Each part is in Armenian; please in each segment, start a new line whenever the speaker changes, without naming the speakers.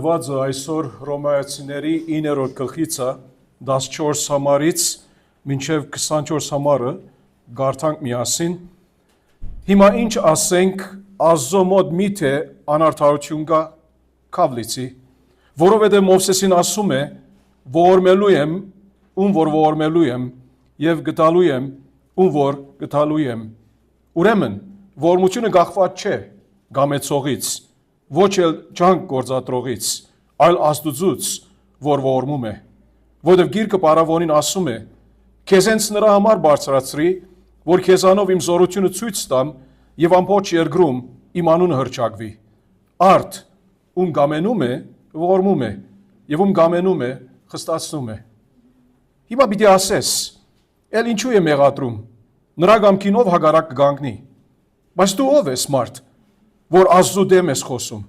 Վազը այսօր Ռոմայացիների 9-րդ գլխիցը 14 համարից մինչև 24 համարը գարթանք միասին։ Հիմա ինչ ասենք Աստծո մոտ միթե անարդարություն կա Քավլիցի, որովհետև Մովսեսին ասում է ողորմելու եմ, ում որ ողորմելու եմ, եւ գտալու եմ, ում որ գտալու եմ։ Ուրեմն ողորմությունը գաղված չէ գամեցողից, ոչ էլ ջանք գործադրողից, այլ Աստուծուց, որ ողորմում է, որովհետև գիրքը Պարավոնին ասում է. քեզ հենց նրա համար բարձրացրի, որ քեզանով իմ զորությունը ցույց տամ եւ ամբողջ երկրում իմ անունը հռչակվի։ Արդ ում գամենում է, ողորմում է, եւ ում գամենում է, խստացնում է։ Հիմա պիտի ասես, էլ ինչու է մեղադրում, նրա գամքինով հագարակ կգանգնի։ Բայց դու ով ես մարդ, որ Աստծո դեմ ես խոսում։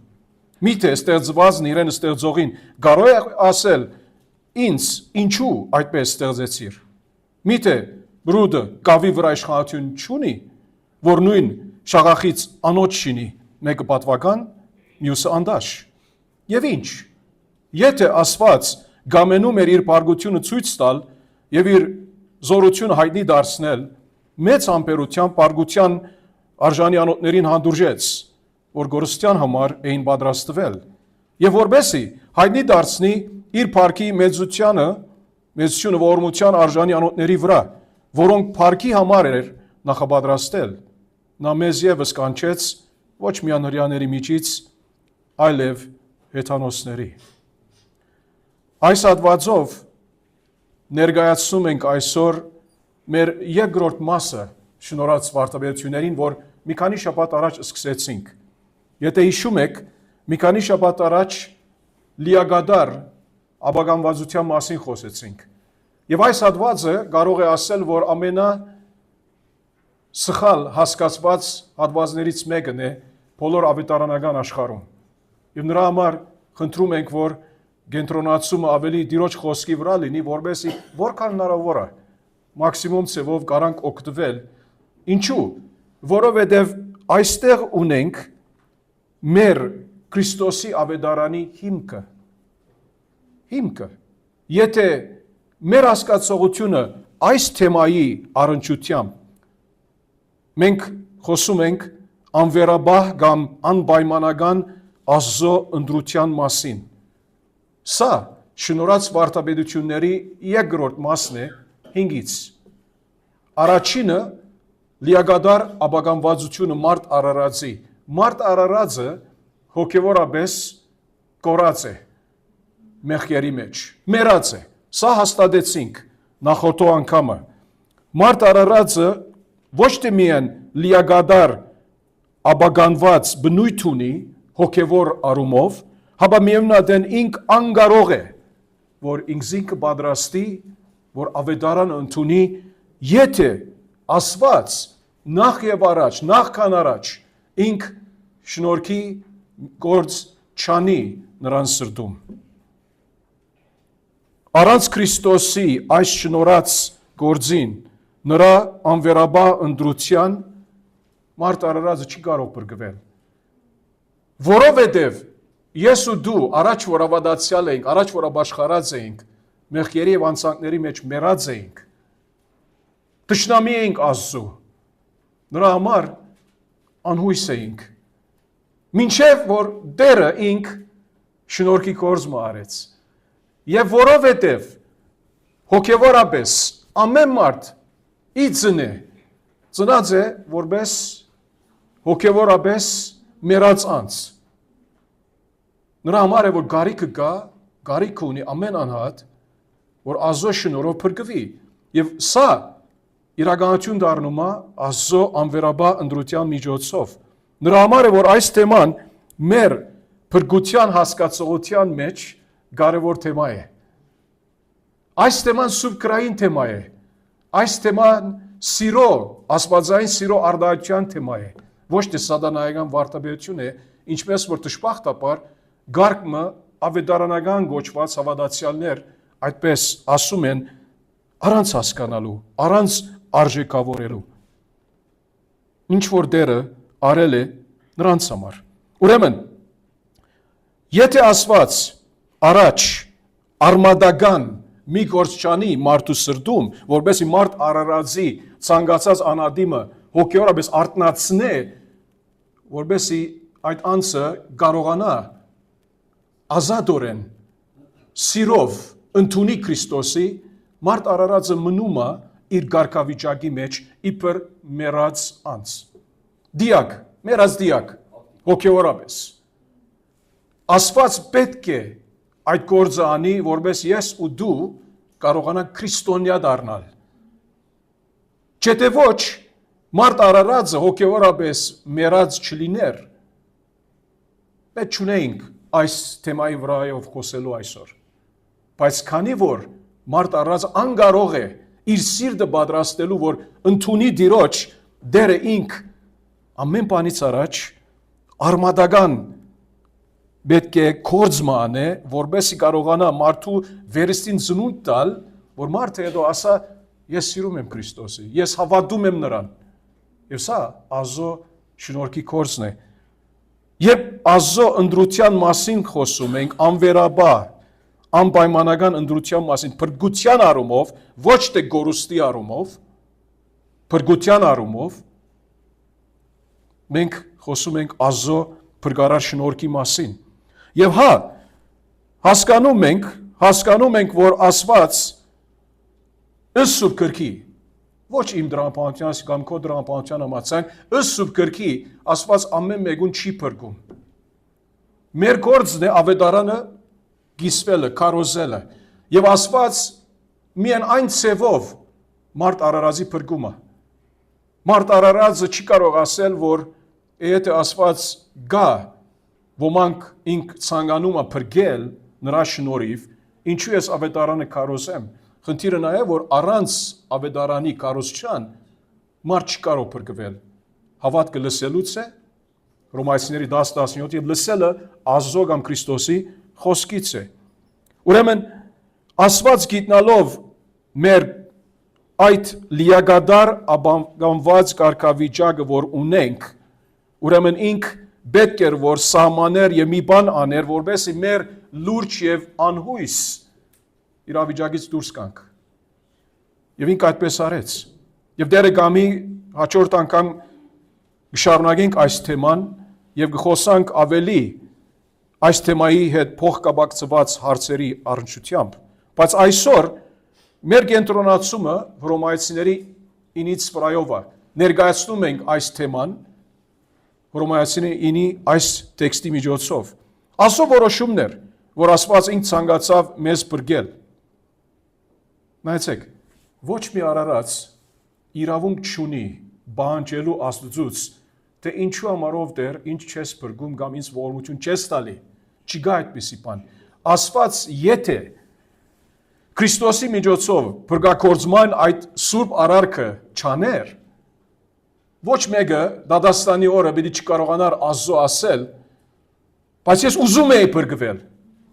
Միթե ստեղծվածն իրեն ստեղծողին կարող է ասել ինձ ինչու այդպես ստեղծեցիր։ Միթե բրուդը կավի վրա իշխանություն չունի, որ նույն շաղախից անոց շինի, մեկը պատվական, մյուսը անդաշ։ Եվ ինչ, եթե Աստված գամենում էր իր պարգությունը ցույց տալ եւ իր զորությունը հայտնի դարձնել, մեծ համբերությամբ պարգության արժանի անոթներին հանդուրժեց, որ գործության համար էին պատրաստվել, եւ որբեսի հայտնի դարձնի իր փառքի մեծությունը ողորմության արժանի անոթների վրա, որոնք փառքի համար էր նախապատրաստել, նա մեզ եւս կանչեց ոչ միայն հրյաների միջից, այլև հեթանոսների։ Այս հատվածով ներկայացնում ենք այսօր մեր երկրորդ մասը շնորհած վարդապետություններին, որ մի քանի շաբաթ առաջ սկսեցինք։ Եթե հիշում եք, մի քանի շաբաթ առաջ լիագադար աբագանվածության մասին խոսեցինք։ Եվ այս հատվածը կարող է ասել, որ ամենասխալ հասկացված հատվածներից մեկն է բոլոր ավետարանական աշխարհում։ Եվ նրա համար խնդրում ենք, որ կենտրոնացումը ավելի Տիրոջ խոսքի վրա լինի, որովհետեւ որքան հնարավոր է մաքսիմում ցևով կարանք օգտվել։ Ինչու՞, որովհետև այստեղ ունենք մեր Քրիստոսի ավետարանի հիմքը։ Եթե մեր հասկացողությունը այս թեմայի առնչությամբ մենք խոսում ենք անվերաբահ կամ անպայմանական Աստծո ընտրության մասին, սա շնորհած վարդապետությունների երկրորդ մասն է 5-ից։ Առաջինը լիագադար աբագանվածությունը մարդ արարածի։ Մարդ արարածը հոգևորապես կորած է մեղքերի մեջ, մեռած է։ Սա հաստատեցինք նախորդ անգամը։ Մարդ արարածը ոչ թե միայն լիագադար աբագանված բնույթ ունի հոգևոր առումով, հապա միևնույն ինք անկարող է, որ ինքզինքը պատրաստի, որ ավետարանը ընդունի, եթե Աստված նախ եւ առաջ, նախքան առաջ ինք շնորհքի գործ չանի նրան սրտում։ Առանց Քրիստոսի այս շնորհած գործին, նրա անվերաբար ընտրության մարդ արարածը չի կարող բրգվել։ Որովհետև ես ու դու առաջ որ ավադացյալ էինք, առաջ որ ապաշխարած էինք, մեղքերի եւ անցանքների մեջ մեռած էինք, թշնամի էինք Աստծո, նրա համար անհույս էինք, մինչև որ Տերը ինք շնորհքի կորզը արեց։ Եվ որովհետև հոգևորապես ամեն մարդ իծն է, ծնած է որպես հոգևորապես մեռած անձ։ Նրա համար է որ գարիք ունի ամեն անհատ, որ Աստծո շնորհով փրկվի։ Եվ սա իրականություն դառնում է Աստծո անվերաբար ընտրության միջոցով։ Նրա համար է որ այս թեման մեր փրկության հասկացողության մեջ կարևոր թեմա է։ Այս թեման սուբկրային թեմա է։ Այս թեման սիրո, աստվածային սիրո արտահայտության թեմա է։ Ոչ թե սատանայական վարդապետություն է, ինչպես որ դժբախտաբար գարկմը ավետարանական գոչված հավատացյալներ այդպես ասում են առանց հասկանալու, առանց արժեքավորելու։ Ինչ որ Տերը արել է նրանց համար։ Ուրեմն Եթե ասված առաջ արմադական մի գործ չանի մարդու սրտում, որբեսի մարդ արարածի ցանկացած անադիմը հոգեորապես արտնացնե, որբեսի այդ անձը կարողանա ազատորեն սիրով ընդունի Քրիստոսի, մարդ արարածը մնում է իր գարկավիճակի մեջ իբր մեռած անձ։ Դիակ, մեռած դիակ, հոգեորապես։ Աստված պետք է այդ գործը անի, որպես ես ու դու կարողանանք քրիստոնյա դառնալ։ Չէ թե ոչ, մարդ արարածը հոգեորապես մեռած չլիներ, պետք չունեինք այս թեմայի վրայով խոսելու այսօր։ Բայց քանի որ մարդ արարածը անկարող է իր սիրտը պատրաստելու, որ ընդունի Տիրոջ դերը ինք ամեն բանից առաջ արմադական պետք է կորձ մանե, որբեսի կարողանա մարդու վերստին ծնունդ տալ, որ մարդը հետո ասա, ես սիրում եմ Քրիստոսի, ես հավատում եմ նրան։ Եվ սա Աստծո շնորհքի կորձն է։ Երբ Աստծո ընտրության մասին խոսում ենք, անվերաբար, անպայմանական ընտրության մասին, փրկության առումով, ոչ թե գորուստի առումով, փրկության առումով, մենք խոսում ենք Աստծո փրկարար շնորհքի մասին։ Եվ հասկանում ենք, որ Աստված ըստ Սուրբ Գրքի, ոչ իմ դրամապանության կամ քո դրամապանության համաձայն, ըստ Սուրբ Գրքի Աստված ամեն մեկուն չի փրկում։ Մեր գործն է ավետարանը գիսվելը, քարոզելը, եւ Աստված միայն այն ցևով մարդ արարածի փրկումը։ Մարդ արարածը չի կարող ասել, որ եթե Աստված գա, ոմանք ինք ցանկանում է փրկել նրա շնորհիվ, ինչու ես ավետարանը քարոզեմ։ Խնդիրը նա է, որ առանց ավետարանի քարոզչան մարդ չի կարող փրկվել։ Հավատքը լսելուց է, Հռոմայացիների 10:17 եւ լսելը Աստծո կամ Քրիստոսի խոսքից է։ Ուրեմն Աստված գիտնալով մեր այդ լիագադար աբանված կարգավիճակը, որ ունենք, ուրեմն ինք պետք էր, որ սահմաներ եւ մի բան աներ, որովհետեւ մեր լուրջ եւ անհույս իրավիճակից դուրս գանք։ Եվ ինք այդպես արեց։ Եվ դերը գամի հաջորդ անգամ կշարունակենք այս թեման եւ կխոսանք ավելի այս թեմայի հետ փոխկապակցված հարցերի առնչությամբ, բայց այսօր մեր կենտրոնացումը Հռոմայացիների 9-ից վրայով է։ Ներկայացնում ենք այս թեման Հռոմայացիների 9-ի այս տեքստի միջոցով։ Աստծո որոշումն էր, որ Աստված ինք ցանկացավ մեզ փրկել։ Նայեցեք, ոչ մի արարած իրավունք չունի բանջելու Աստծուց, թե ինչու համարով դեր ինչ չես փրկում կամ ինչ ողորմություն չես տալի։ Չկա այդպիսի բան։ Աստված եթե Քրիստոսի միջոցով փրկակորձման այդ սուրբ արարքը չաներ, ոչ մեկը դադաստանի օրը պիտի չկարողանար Աստծո ասել, բայց ես ուզում եի փրկվել։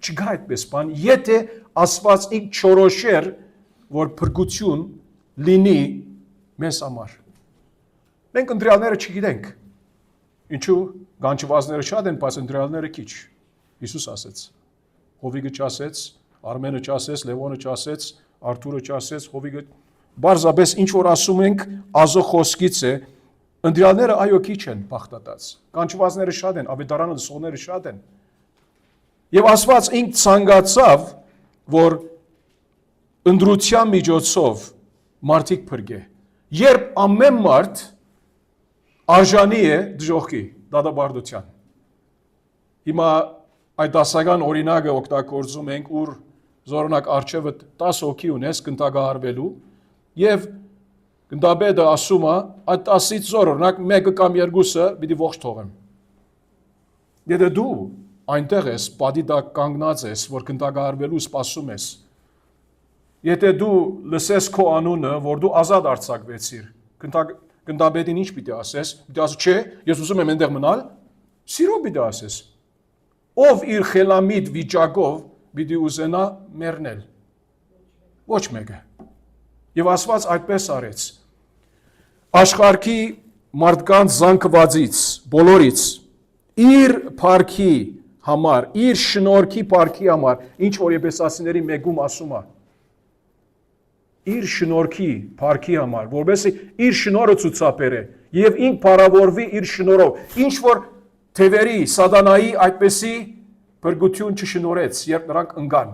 Չկա այդպես բան, եթե Աստված ինք չորոշեր, որ փրկություն լինի մեզ համար։ Մենք ընտրյալները չգիտենք։ Ինչու գանչվածները շատ են, բայց ընտրյալները քիչ։ Հիսուս ասեց, Հովիգը չասեց, Արմենը չասեց, Լևոնը չասեց, Արթուրը չասեց, Հովիգը բարձրապես ինչ որ ասում ենք, Աստծո խոսքից է, ընտրյալները այո քիչ են բախտատած։ Գանչվածները շատ են, ավետարանը լսողները շատ են։ Եվ Աստված ինք ցանկացավ, որ ընտրության միջոցով մարդիկ փրկե։ Երբ ամեն մարդ արժանի է դժոխքի, դատապարտության։ Հիմա այդ դասական օրինակը օգտագործում ենք, ուր զորոնակ արջևը 10 հոգի ունես կնդագահարվելու եւ գնդաբեդը ասում է, այդ 10-ից զորոնակ մեկը կամ երկուսը պիտի ողջ թողեմ։ Եթե դու այնտեղ ես, պատի տակ կանգնած ես, որ կնդագահարվելու սպասում ես, եթե դու լսես քո անունը, որ դու ազատ արձակվեցիր, գնդաբեդին ինչ պիտի ասես, պիտի ասես, չէ, ես ուզում եմ այնտեղ մնալ, սիրով պիտի ասես, ով իր խելամիտ վիճակով պիտի ուզենա մեռնել, ոչ մեկը, եւ Աստված այդպես արեց, աշխարհի մարդկանց զանգվածից, բոլորից, իր փառքի համար, իր շնորհքի փառքի համար, ինչ որ Եփեսացիների 1-ում ասում է։ Իր շնորհքի փառքի համար, որովհետեւ իր շնորհը ցուցաբերե եւ ինք փառավորվի իր շնորհով։ Ինչ որ թևերի, սատանայի այդպեսի բրգություն չշնորհեց, երբ նրանք ընկան։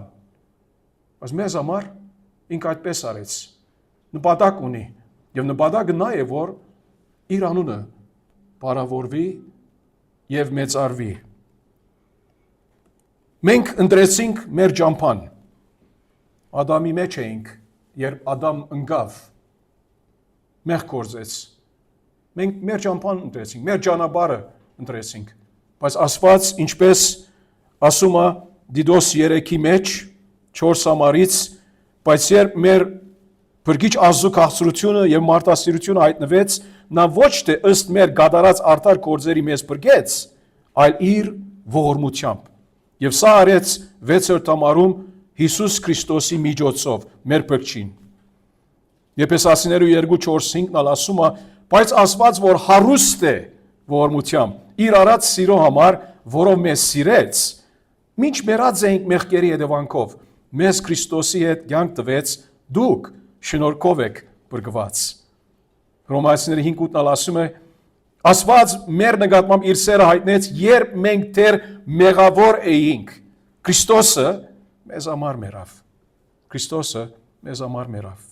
Բայց մեզ համար ինք այդպես արեց։ Նպատակ ունի եւ նպատակը նա է, որ իր անունը փառավորվի եւ մեծարվի։ Մենք ընտրեցինք մեր ճամփան։ Ադամի մեջ էինք, երբ Ադամ ընկավ, մեղ կործեց։ Մենք մեր ճամփան ընտրեցինք, մեր ճանապարհը ընտրեցինք։ Բայց Աստված, ինչպես ասում է Դիդոս 3-ի մեջ 4 համարից, բայց երբ մեր Փրկիչ Աստծո քաղցրությունը եւ մարտասիրությունը հայտնվեց, նա ոչ թե ըստ մեր գադարած արդար գործերի մեզ փրկեց, այլ իր ողորմությամբ։ Եվ սա արեց 6-րդ համարում Հիսուս Քրիստոսի միջոցով մեր փրկչին։ Եփեսացիներու 2:4-5-ն ասում է, բայց Աստված, որ հարուստ է ողորմությամբ, իր արած սիրո համար, որով մեզ սիրեց, մինչ մեռած էինք մեղքերի հետևանքով, մեզ Քրիստոսի հետ կյանք տվեց, դուք շնորհքով եք բրգված։ Հռոմեացիների 5:8-ն ասում է, Աստված մեր նկատմամբ իր սերը հայտնեց, երբ մենք դեռ մեղավոր էինք։ Քրիստոսը մեզ համար մեռավ։ Քրիստոսը մեզ համար մեռավ։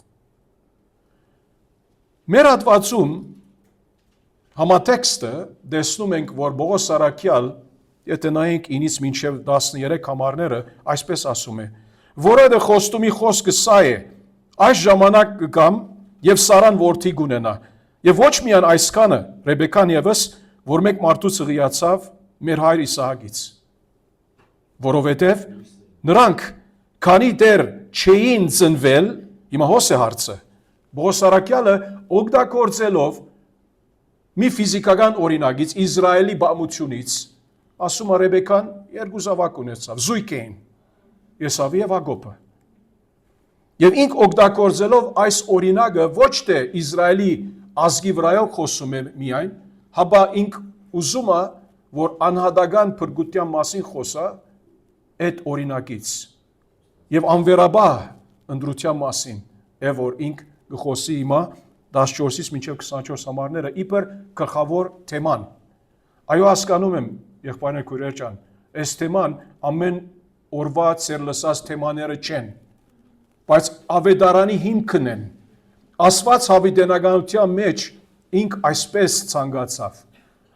Մեր հատվածում համատեքստը տեսնում ենք, որ Պողոս Արաքյալ, եթե նայենք 9-ից մինչև 13 համարները, այսպես ասում է, որովհետև խոստումի խոսքը սա է, այս ժամանակ կգամ եւ Սարան որդի կունենա, եւ ոչ միայն այսքանը, Ռեբեկան եւս, որ մեկ մարդու ծղիացավ մեր հայր Իսահակից, որովհետև նրանք, քանի դեռ չէին ծնվել, հիմա հոս է հարցը, Պողոս Արաքյալը օգտագործելով մի ֆիզիկական օրինակից, Իսրայելի բամությունից, ասում է Ռեբեկան երկու զավակ ունեցավ, զույգ էին, Եսավի եւ Հակոբը։ Եվ ինք օգտագործելով այս օրինակը ոչ թե Իսրայելի ազգի վրայով խոսում է միայն, հապա ինք ուզում է, որ անհատական փրկության մասին խոսա այդ օրինակից եւ անվերաբար ընդրության մասին, է որ ինք կխոսի հիմա 14-ից մինչև 24 համարները իբր գլխավոր թեման։ Այո, հասկանում եմ, եղբայրներ քույրեր ջան, այս թեման ամեն օրվա ծեր լսած թեմաները չեն, բայց ավետարանի հիմքն են։ Աստված հավիտենականության մեջ ինք այսպես ցանկացավ,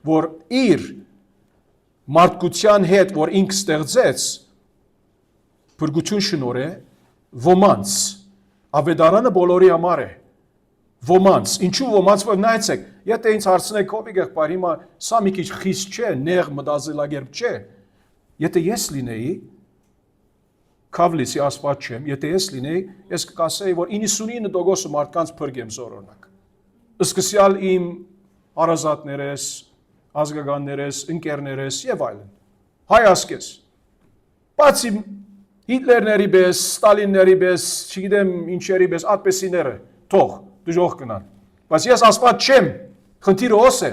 որ իր մարդկության հետ, որ ինք ստեղծեց, փրկություն շնորհե ոմանց, ավետարանը բոլորի համար է, ոմանց, ինչու ոմանց, որ նայեցեք, եթե ինձ հարցնեք ով եղբայր, հիմա սա մի քիչ խիստ չէ, նեղ մտածելակերպ չէ, եթե ես լինեի, Քավլիսի Աստված չեմ, եթե ես լինեի, ես կասեի, որ 99% մարդկանց փրկեմ զորօրինակ։ Սկսյալ իմ հարազատներես, ազգականներես, ընկերներես եւ այլն։ Հայ ասկես։ Բացի Հիտլերների պես, Ստալինների պես, չգիտեմ ինչերի պես, այդպեսիները, թող, դժոխք կնան։ Բայց ես Աստված չեմ, խնդիրը ո՞ս է։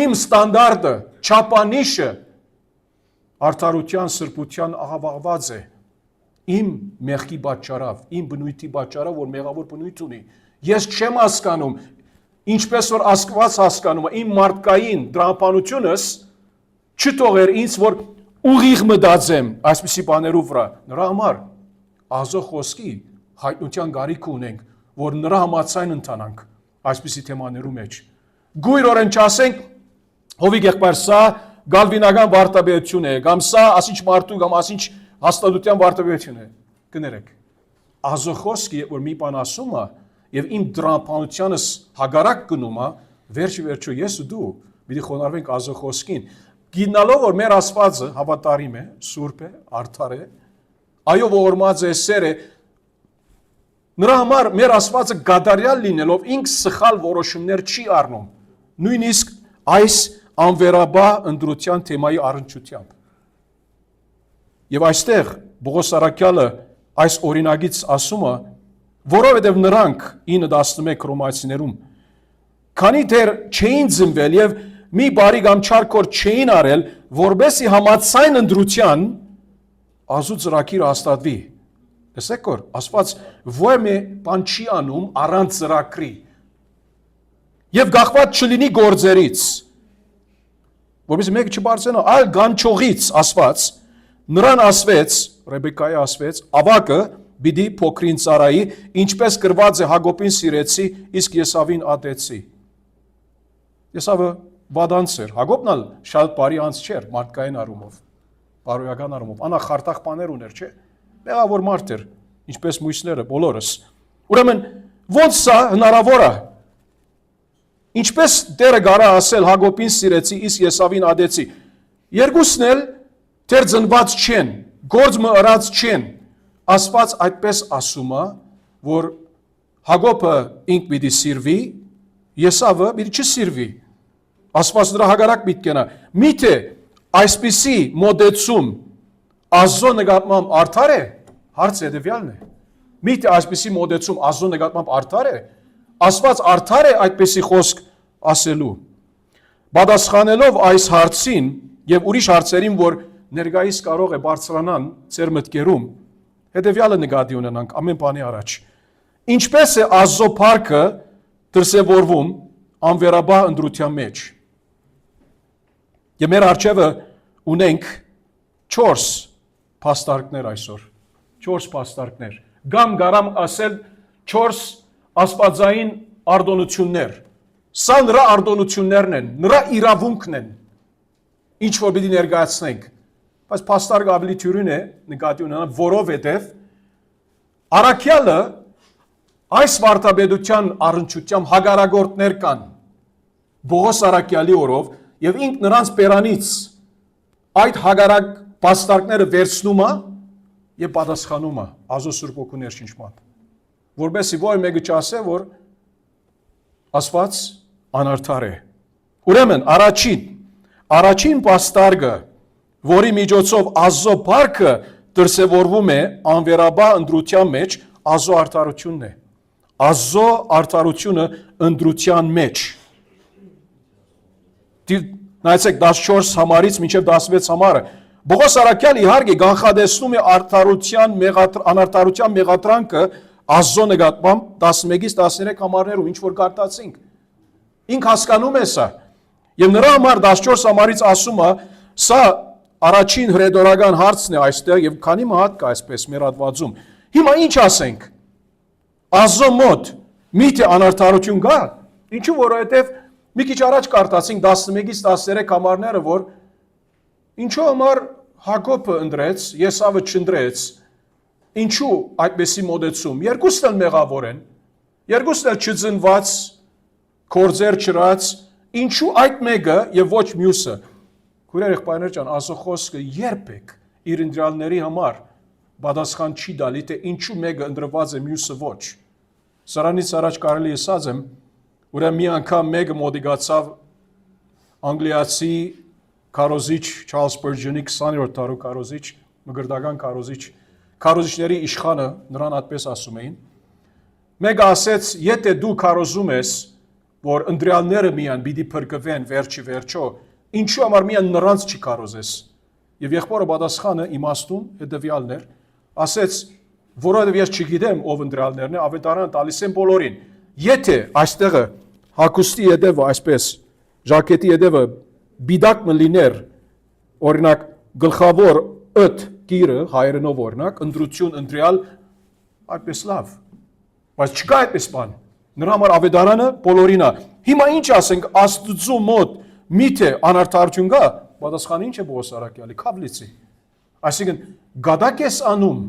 Իմ ստանդարտը, չափանիշը արդարության, սրբության աղավաղված է։ Իմ մեղքի պատճառով, իմ բնույթի պատճառով, որ մեղավոր բնույթ ունի, ես չեմ հասկանում, ինչպես որ Աստված հասկանում է, իմ մարդկային դրամապանությունս չթողեր ինձ, որ ուղիղ մտածեմ այսպիսի բաներով վրա, նրա համար Աստծո խոսքի հայտնության կարիք ունենք, որ նրա համաձայն ընթանանք այսպիսի թեմաներու մեջ։ Գույրորեն չասենք, հովիկ եղբայր, սա գալվինական վարտաբերություն է, կամ սա ասինչ մարդու, կամ ասինչ հաստատության վարտաբերություն է, կներեք, Աստծո խոսքը, որ մի բան ասում է, եւ իմ դրամապանությանս հագարակ գնում է, վերջը ես ու դու պիտի խոնարհվենք Աստծո խոսքին, գիտնալով, որ մեր Աստվածը հավատարիմ է, սուրբ է, արդար է, այո, ողորմած է, սեր է, նրա համար մեր Աստվածը գադարյալ լինելով ինք սխալ որոշումներ չի առնում, նույնիսկ այս անվերաբար ընդրության թեմայի առնչությամբ։ Եվ այստեղ Պողոս Արաքյալը այս օրինակից ասում է, որովհետև նրանք 9:11 Հռոմեացիներում, քանի դեռ չէին ծնվել եւ մի բարի կամ չար գործ չէին արել, որբեսի համաձայն ընդրության ազու ծրագիր հաստատվի։ Տեսեք որ ասված ոչ մի բան չի անում առանց ծրագրի։ Եվ գաղված չլինի գործերից։ Որբեսի մեկը չբարձրանա, այլ գանչողից ասված, նրան ասվեց, Ռեբեկայի ասվեց, ավակը բիդի փոքրին ծառայի, ինչպես գրված է Հակոբին սիրեցի, իսկ Եսավին ատեցի։ Եսավը վադանց էր, Հակոբն ալ շատ բարի անց չէր, մարդկային առումով, բարոյական առումով, անա խարտախ բաներ ուներ, չէ։ Մեղավոր մարդ էր, ինչպես մույսները, բոլորս։ Ուրեմն ոնց սա հնարավոր է։ Ինչպես Տերը գարա ասել Հակոբին սիրեցի, իսկ Եսավին ատեցի։ Երկուսն էլ դեռ ծնված չեն, գործը ըրած չեն։ Ասված այդպես ասում է, որ Հակոբը ինք պիտի սիրվի, Եսավը պիտի չսիրվի։ Ասված դրա հակառակ պիտի կենա։ Միթե այսպիսի մոդեցում Աստծո նկատմամբ արդար է, հարցը հետևյալն է։ Միթե այսպիսի մոդեցում Աստծո նկատմամբ արդար է, Աստված արդար է այդպիսի խոսք ասելու։ Պատասխանելով այս հարցին եւ ուրիշ հարցերին, որ ներկայիս կարող է բարձրանան ձեր մտքերում, հետևյալը նկատի ունենանք ամեն բանի առաջ։ Ինչպես է Աստծո փառքը դրսևորվում անվերաբար ընդրության մեջ։ Եվ մեր առջևը ունենք 4 փաստարկներ այսօր, 4 փաստարկներ։ Գամ գարամ ասել 4 աստվածային արտոնություններ։ Սա նրա արտոնություններն են, նրա իրավունքն են, ինչ որ պիտի ներկայացնենք։ Բայց փաստարկը ավելի թյուրին է նկատի ունենալ, որովհետև առաքյալը այս վարդապետության առնչությամբ հագարագործներ կան Բողոս առաքյալի օրով եւ ինք նրանց բերանից այդ հագարակ փաստարկները վերցնում է եւ պատասխանում է Աստծո Սուրբ Օգու ներշնչման, որբեսի ոչ մեկը չասե, որ Աստված անարդար է։ Ուրեմն առաջին փաստարկը, որի միջոցով Աստծո փառքը դրսևորվում է անվերաբար ընդրության մեջ, Աստծո արդարությունն է։ Աստծո արդարությունը ընդրության մեջ։ Նայեցեք 14 համարից մինչև 16 համարը։ Բողոս առաքյալը իհարկե կանխատեսնում է անարդարության մեղադրանքը Աստծո նկատմամբ 11-ից 13 համարներում, ինչ որ կարդացինք։ Ինք հասկանում է սա։ Եվ նրա համար 14 համարից ասում է, սա առաջին հրեդորական հարցն է այստեղ եւ քանի մահատ կա այսպես մեր հատվածում։ Հիմա ինչ ասենք։ Աստծո մոտ միթե անարդարություն կա։ Ինչու որովհետեւ մի քիչ առաջ կարդացինք 11-ից 13 համարները, որ ինչու համար Հակոբը ընտրեց, Եսավը չընտրեց։ Ինչու այդպեսի մոդեցում։ Երկուսն էլ մեղավոր են։ Երկուսն էլ չծնված, կորձեր չրած, ինչու այդ մեկը եւ ոչ մյուսը։ Քուրեր եղբայրներ ջան, Աստծո խոսքը երբեք իր ընտրյալների համար պատասխան չի տալի, թե ինչու մեկը ընտրված է, մյուսը ոչ։ Սրանից առաջ կարելի ասած եմ, ուրեմն մի անգամ մեկը մոդիգացավ անգլիացի քարոզիչ Չարլզ Սպըրջյոնի 20-րդ դարու քարոզիչ, մգրտական քարոզիչների իշխանը, նրան այդպես ասում էին։ Մեկը ասեց, եթե դու քարոզում ես, որ ընտրյալները միան պիտի փրկվեն վերջի վերջո, ինչու համար միան նրանց չի քարոզես։ Եվ եղբորը պատասխանը իմաստուն հետևյալն էր, ասեց, որովհետև ես չգիտեմ ով ընտրյալներն է, ավետարանը տալիս են բոլորին։ Եթե այստեղը հագուստի ետևը այսպես, ժակետի ետևը բիդակ մլիներ, օրինակ գլխավոր ըտ գիրը, հայերենով օրինակ, ընտրություն, ընտրյալ, այդպես լավ, բայց չկա այդպես բան, նրա համար ավետարանը բոլորին է։ Հիմա ինչ ասենք, Աստծո մոտ միթե անարդարություն կա, պատասխանը ինչ է Բողոս առաքյալի, քավլիցի։ Այսինքն, գադակ ես անում,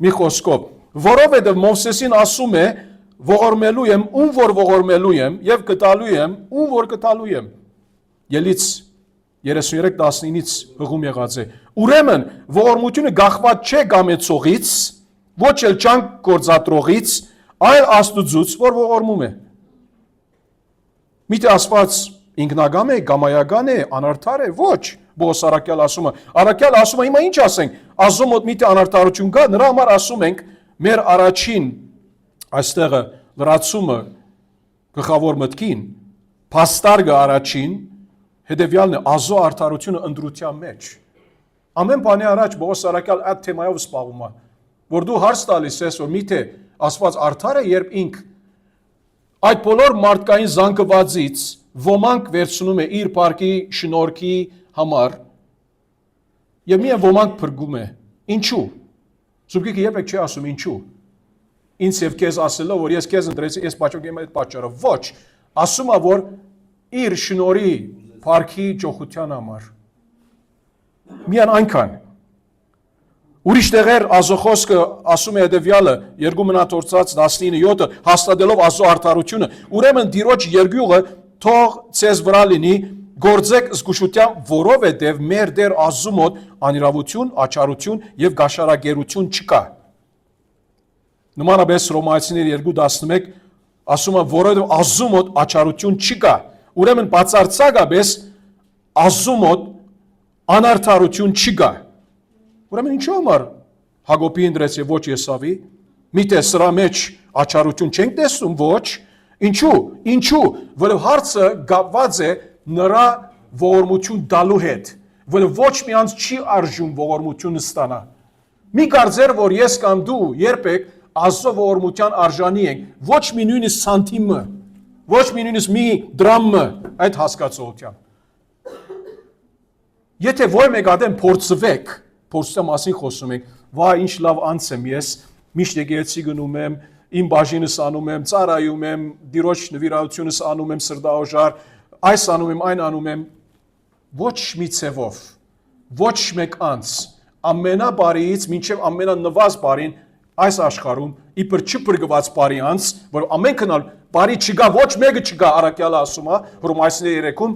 մի խոսքով, որովհետև Մովսեսին ասում է, ողորմելու եմ, ում որ ողորմելու եմ, եւ կտալու եմ, ում որ կտալու եմ։ Ելից 33:19-ից հղում եղած է։ Ուրեմն ողորմությունը գախված չէ գամեցողից, ոչ էլ ճանք գործադրողից, այլ Աստուծուց, որ ողորմում է։ Միթե ասված ինքնագամ է, գամայական է, անարդար է, ոչ։ Բողոս առաքյալը ասում է, առաքյալը ասում է, հիմա ինչ ասենք, Աստծո մոտ միթե անարդարություն կա, նրա համար ասում ենք, մեր առաջին այստեղը լրացումը գլխավոր մտքին, փաստարկը առաջին, հետևյալն է Աստծո արդարությունը ընդրության մեջ։ Ամեն բանի առաջ Պողոս Սարակյալ այդ թեմայով զբաղվում է, որ դու հարց տալիս ես, որ միթե Աստված արդար է, երբ ինք այդ բոլոր մարդկային զանգվածից ոմանք վերցնում է իր փառքի շնորհքի համար եւ միայն ոմանք փրկում է։ Ինչու՞։ Սուրբգիրքը երբեք չի ասում ինչու։ Ինձ եւ քեզ ասելով, որ ես քեզ ընտրեցի, ես պատճառ եմ այդ պատճառը։ Ոչ, ասում է, որ իր շնորհի փառքի ճոխության համար։ Միայն այնքան։ Ուրիշ տեղեր Աստծո խոսքը ասում է հետևյալը 2 Մնացորդաց 19:7 հաստատելով Աստծո արդարությունը, ուրեմն Տիրոջ երկյուղը թող ցեզ վրա լինի, գործեք զգուշությամբ, որովհետև մեր Տեր Աստծու մոտ անիրավություն, աչարություն եւ գաշարագերություն չկա։ Նմանապես Հռոմայացիներ 2:11 ասում է, որովհետև Աստծու մոտ աչարություն չկա։ Ուրեմն բացարձակապես Աստծու մոտ անարդարություն չկա։ Ուրեմն ինչու համար Հակոբի ընտրեց եւ ոչ Եսավի։ Միթե սրա մեջ աչարություն չենք տեսնում, ոչ։ Ինչու, որովհետև հարցը կապված է նրա ողորմություն տալու հետ, որովհետև ոչ մի անձ չի արժում ողորմությունը ստանա։ Մի կարծեր, որ ես կամ դու երբեք Աստծո ողորմության արժանի ենք, ոչ մի նույնիսկ սանտիմը, ոչ մի նույնիսկ մի դրամը այդ հասկացողությամբ։ Եթե ոչ մեկ ադեմ փորձվեք, փորձության մասին խոսում ենք, վայ ինչ լավ անց եմ ես, միշտ եկեղեցի գնում եմ, իմ բաժինս անում եմ, ծառայում եմ, Տիրոջ նվիրատությունս անում եմ սրտաօժար, այս անում եմ, այն անում եմ, ոչ մի ցևով, ոչ մեկ անց, ամենաբարիից մինչև ամենանվազ բարին այս աշխարհում իբր չփրկված բարի անց, որ ամենքն բարի չկա, ոչ մեկը չկա, առաքյալը ասում է Հռոմայացիներ 3-ում,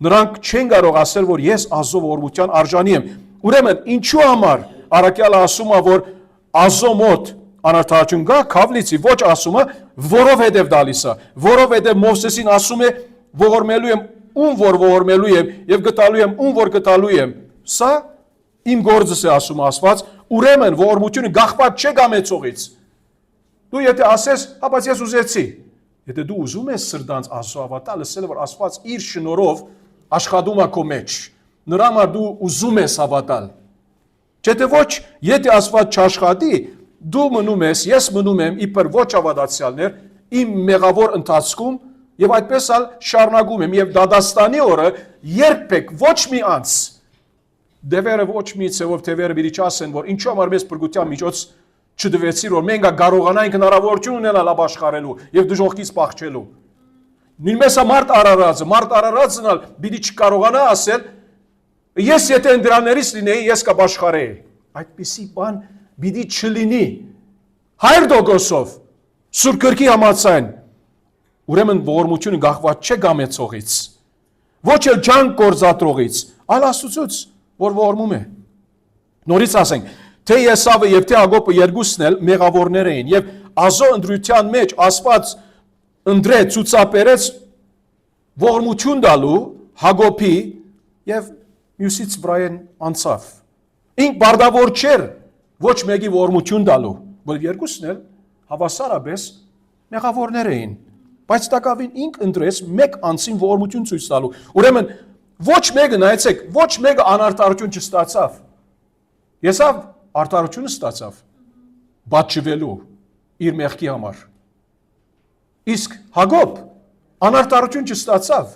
նրանք չեն կարող ասել, որ ես Աստծո ողորմության արժանի եմ։ Ուրեմն ինչու համար առաքյալը ասում է, որ Աստծո մոտ անարդարություն կա, Քավլիցի ոչ ասում է, որովհետև դալիս է, որովհետև Մովսեսին ասում է, ողորմելու եմ ում որ ողորմելու եմ եւ գտալու եմ ում որ գտալու եմ։ Սա իմ գործս է ասում Աստված, ուրեմն ողորմությունը գաղփած չէ գամեցողից։ Դու եթե ասես, հա բայց ես ուզեցի։ Եթե դու ուզում ես սրտանց Աստծո հավատալ, լսել որ Աստված իր շնորհով աշխատում է քո մեջ։ Նրա համար դու ուզում ես հավատալ։ Չէ՞ թե ոչ, եթե Աստված չաշխատի, դու մնում ես, ես մնում եմ իբր ոչ հավատացյալներ իմ մեղավոր ընթացքում եւ այդպես ալ շարունակում եմ եւ դադաստանի օրը երբեք ոչ մի անձ դևերը ոչ մի ցեվով թևերը մի չասեն որ ինչու համար մեզ բրգության միջոց չդվեցիր որ մենք կարողանանք հնարավորություն ունենալ ապաշխարելու եւ դժոխքից փախչելու։ Նույնպես մարդ արարածն ալ պիտի չկարողանա ասել ես եթե ընդրաններից լինեի ես կապաշխարեի։ Այդպիսի բան պիտի չլինի 100%-ով Սուրբ Գրքի համաձայն։ Ուրեմն ողորմությունը գաղված չէ գամեցողից, ոչ էլ ջանք գործադրողից, այլ Աստծուց, որ ողորմում է։ Նորից ասենք, թե Եսավը եւ թե Հակոբը երկուսն էլ մեղավորներ էին եւ Աստծո ընտրության մեջ Աստված ընտրեց ցուցաբերեց ողորմություն տալու Հակոբի եւ մյուսից վրայեն անցավ։ Ինք բարդավոր չէր ոչ մեկի ողորմություն տալու, որ երկուսն էլ հավասարապես մեղավորներ էին, բայց տակավին ինք ընտրեց մեկ անձին ողորմություն ցույց տալու։ Ուրեմն ոչ մեկը նայեցեք, ոչ մեկը անարդարություն չստացավ։ Եսավ արդարությունը ստացավ բաճվելու իր մեղքի համար։ Իսկ Հակոբ անարդարություն չստացավ։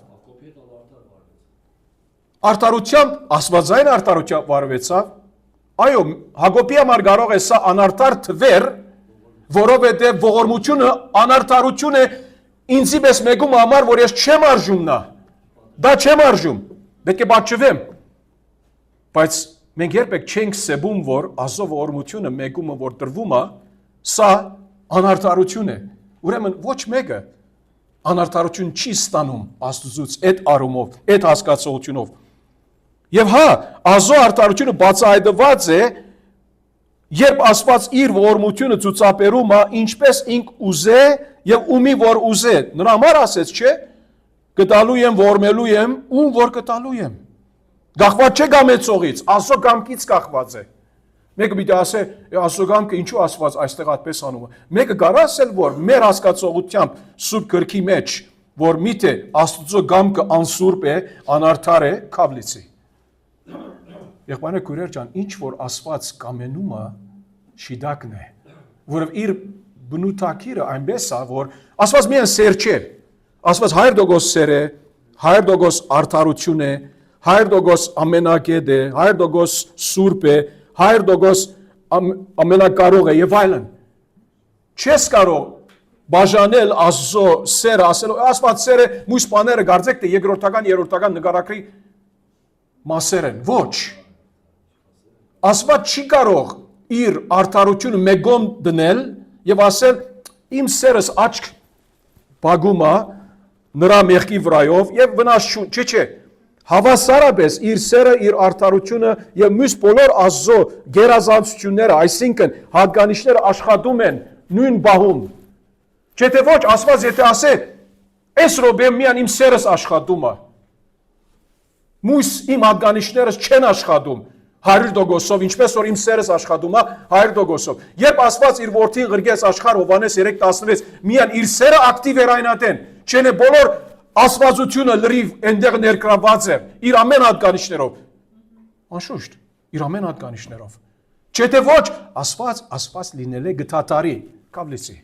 Արդարությամբ աստվածային արդարությամբ վարվեցավ։ Այո, Հակոբի համար կարող է սա անարդար թվեր, որովհետև ողորմությունը անարդարություն է ինձի պես մեկում համար, որ ես չեմ արժում նա։ Դա չեմ արժում, պետք է բաճվեմ։ Բայց մենք երբեք չենք սեբում, որ Աստծո ողորմությունը մեկումը որ տրվում է, սա անարդարություն է։ Ուրեմն ոչ մեկը անարդարություն չի ստանում Աստծուց այդ առումով, այդ հասկացողությունով։ Եվ հա, Աստծո արդարությունը բացահայտված է, երբ Աստված իր ողորմությունը ցուցաբերում է, ինչպես ինք ուզե եւ ումի որ ուզե։ Նրա համար ասեց, չէ՞, գտալու եմ, ողորմելու եմ, ում որ գտալու եմ։ Գաղված չէ գամեցողից, Աստծո կամքից կախված է։ Մեկը պիտի ասե, Աստծո կամքը ինչու Աստված այստեղ այդպես անում է։ Մեկը կարող ասել, որ մեր հասկացողությամբ Սուրբ Գրքի մեջ որ միթե Աստծո գամքը անսուրբ է, անարդար է, քավլիցի։ Եղբայրներ քույրեր ջան, ինչ որ Աստված կամենում է, շիդակն է, որով իր բնութագիրը այնպես է, որ Աստված միայն սեր չէ, Աստված 100% սեր է, 100% արդարություն է, 100% ամենակետ է, 100% սուրբ է, 100% ամենակարող է եւ այլն։ Չես կարող բաժանել Աստծո սերը, ասելով Աստված սեր է, մյուս բաները գարձեք թե երկրորդական, երրորդական նկարագրի մասեր են։ Ոչ։ Աստված չի կարող իր արդարությունը մեգոմ դնել եւ ասել իմ սերս աչք բագումա նրա մեղքի վրայով եւ վնաս չէ։ Հավասարապես իր սերը, իր արդարությունը եւ մյուս բոլոր Աստծո գերազանցությունները, այսինքն հատկանիշները աշխատում են նույն բահում։ Չէ թե ոչ, Աստված եթե ասե, այս ռոբեմ միան իմ սերս աշխատում է, մույս իմ հատկանիշներս չեն աշխատում 100%-ով, ինչպես որ իմ սերս աշխատում է 100%-ով։ Երբ Աստված իր որդին ղրկեց աշխարհ Հովհաննես 3:16, միան իր սերը ակտիվ էր այնատեն, չեն է բոլոր աստվածությունը լրիվ այնտեղ ներկրաված է, իր ամեն հատկանիշներով։ Անշուշտ, իր ամեն հատկանիշներով։ Չէ թե ոչ, Աստված լինել է գթատարի, կավլիցի։